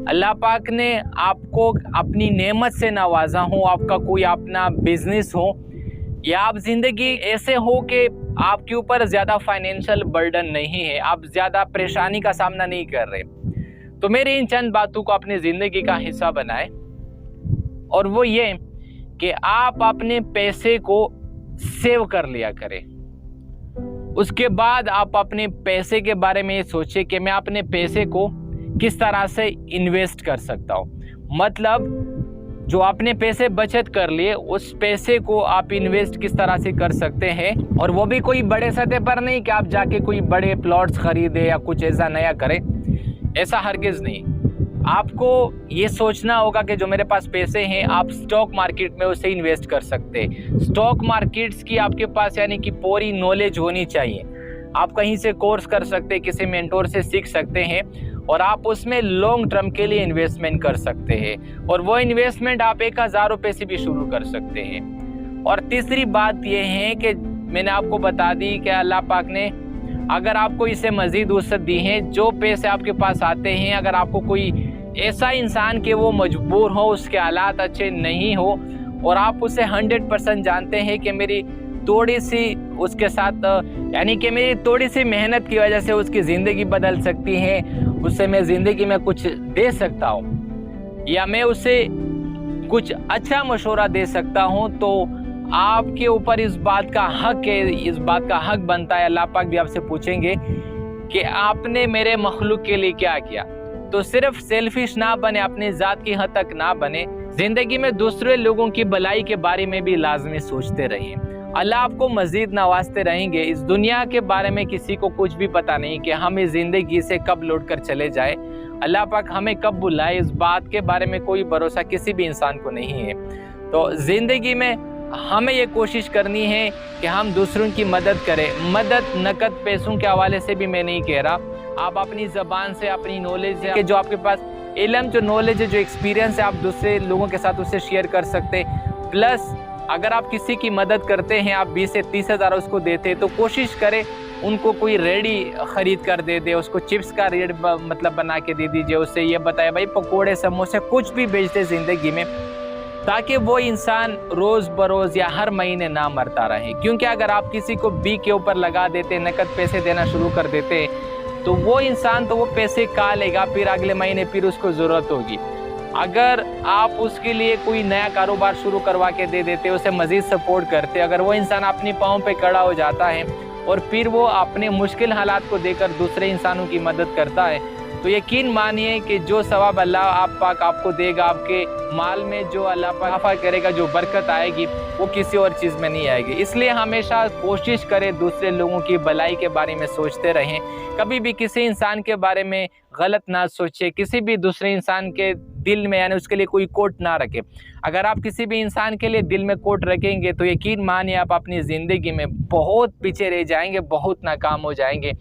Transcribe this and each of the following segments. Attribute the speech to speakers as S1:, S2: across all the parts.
S1: अल्लाह पाक ने आपको अपनी नेमत से नवाजा हो, आपका कोई अपना बिजनेस हो, या आप ज़िंदगी ऐसे हो कि आपके ऊपर ज़्यादा फाइनेंशियल बर्डन नहीं है, आप ज़्यादा परेशानी का सामना नहीं कर रहे, तो मेरी इन चंद बातों को अपनी ज़िंदगी का हिस्सा बनाएं। और वो ये कि आप अपने पैसे को सेव कर लिया करें। उसके बाद आप अपने पैसे के बारे में ये सोचें कि मैं अपने पैसे को किस तरह से इन्वेस्ट कर सकता हूँ। मतलब जो आपने पैसे बचत कर लिए, उस पैसे को आप इन्वेस्ट किस तरह से कर सकते हैं। और वो भी कोई बड़े सतह पर नहीं कि आप जाके कोई बड़े प्लॉट्स खरीदे या कुछ ऐसा नया करें, ऐसा हरगिज़ नहीं। आपको ये सोचना होगा कि जो मेरे पास पैसे हैं, आप स्टॉक मार्केट में उसे इन्वेस्ट कर सकते हैं। स्टॉक मार्केट्स की आपके पास यानी कि पूरी नॉलेज होनी चाहिए। आप कहीं से कोर्स कर सकते हैं, किसी मेंटोर से सीख सकते हैं और आप उसमें लॉन्ग टर्म के लिए इन्वेस्टमेंट कर सकते हैं। और वो इन्वेस्टमेंट आप 1000 रुपये से भी शुरू कर सकते हैं। और तीसरी बात ये है कि मैंने आपको बता दी कि अल्लाह पाक ने अगर आपको इसे मज़ीद वसअत दी है, जो पैसे आपके पास आते हैं, अगर आपको कोई ऐसा इंसान कि वो मजबूर हो, उसके हालात अच्छे नहीं हो और आप उसे 100% जानते हैं कि मेरी थोड़ी सी उसके साथ यानी कि मेरी थोड़ी सी मेहनत की वजह से उसकी ज़िंदगी बदल सकती है, उससे मैं ज़िंदगी में कुछ दे सकता हूँ या मैं उसे कुछ अच्छा मशवरा दे सकता हूँ, तो आपके ऊपर इस बात का हक है, इस बात का हक बनता है। अल्लाह पाक भी आपसे पूछेंगे कि आपने मेरे मखलूक के लिए क्या किया। तो सिर्फ सेल्फिश ना बने, अपनी ज़ात की हद तक ना बने, ज़िंदगी में दूसरे लोगों की भलाई के बारे में भी लाजमी सोचते रहिए। अल्लाह आपको मज़ीद नवाजते रहेंगे। इस दुनिया के बारे में किसी को कुछ भी पता नहीं कि हम इस ज़िंदगी से कब लौट कर चले जाए, अल्लाह पाक हमें कब बुलाए, इस बात के बारे में कोई भरोसा किसी भी इंसान को नहीं है। तो ज़िंदगी में हमें ये कोशिश करनी है कि हम दूसरों की मदद करें। मदद नकद पैसों के हवाले से भी मैं नहीं कह रहा, आप अपनी ज़बान से, अपनी नॉलेज से, जो आपके पास इल्म, जो नॉलेज है, जो एक्सपीरियंस है, आप दूसरे लोगों के साथ उससे शेयर कर सकते। प्लस अगर आप किसी की मदद करते हैं, आप 20 से 30 हज़ार उसको देते हैं, तो कोशिश करें उनको कोई रेडी ख़रीद कर दे दे, उसको चिप्स का रेड मतलब बना के दे दीजिए, उससे ये बताए भाई पकोड़े समोसे कुछ भी बेचते ज़िंदगी में, ताकि वो इंसान रोज़ बरोज़ या हर महीने ना मरता रहे। क्योंकि अगर आप किसी को बी के ऊपर लगा देते, नकद पैसे देना शुरू कर देते, तो वो इंसान तो वो पैसे खा लेगा, फिर अगले महीने फिर उसको ज़रूरत होगी। अगर आप उसके लिए कोई नया कारोबार शुरू करवा के दे देते, उसे मज़ीद सपोर्ट करते, अगर वो इंसान अपनी पाँव पे खड़ा हो जाता है और फिर वो अपने मुश्किल हालात को देकर दूसरे इंसानों की मदद करता है, तो यकीन मानिए कि जो सवाब अल्लाह आप पाक आपको देगा, आपके माल में जो अल्लाह पाक अफ़ा करेगा, जो बरकत आएगी, वो किसी और चीज़ में नहीं आएगी। इसलिए हमेशा कोशिश करें दूसरे लोगों की भलाई के बारे में सोचते रहें। कभी भी किसी इंसान के बारे में गलत ना सोचें, किसी भी दूसरे इंसान के दिल में यानी उसके लिए कोई कोट ना रखें। अगर आप किसी भी इंसान के लिए दिल में कोट रखेंगे, तो यकीन मानिए आप अपनी ज़िंदगी में बहुत पीछे रह जाएंगे, बहुत नाकाम हो जाएंगे।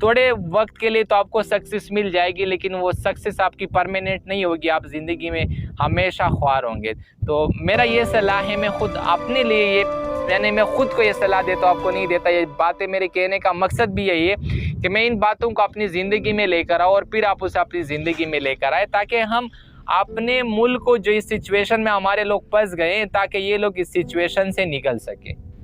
S1: थोड़े वक्त के लिए तो आपको सक्सेस मिल जाएगी, लेकिन वो सक्सेस आपकी परमानेंट नहीं होगी, आप ज़िंदगी में हमेशा ख्वार होंगे। तो मेरा ये सलाह है, मैं खुद अपने लिए ये यानी मैं खुद को ये सलाह देता हूँ, आपको नहीं देता। ये बातें मेरे कहने का मकसद भी यही है कि मैं इन बातों को अपनी ज़िंदगी में लेकर आऊँ और फिर आप उसे अपनी ज़िंदगी में लेकर आए, ताकि हम अपने मुल्क को जो इस सिचुएशन में हमारे लोग फंस गए हैं, ताकि ये लोग इस सिचुएशन से निकल सकें।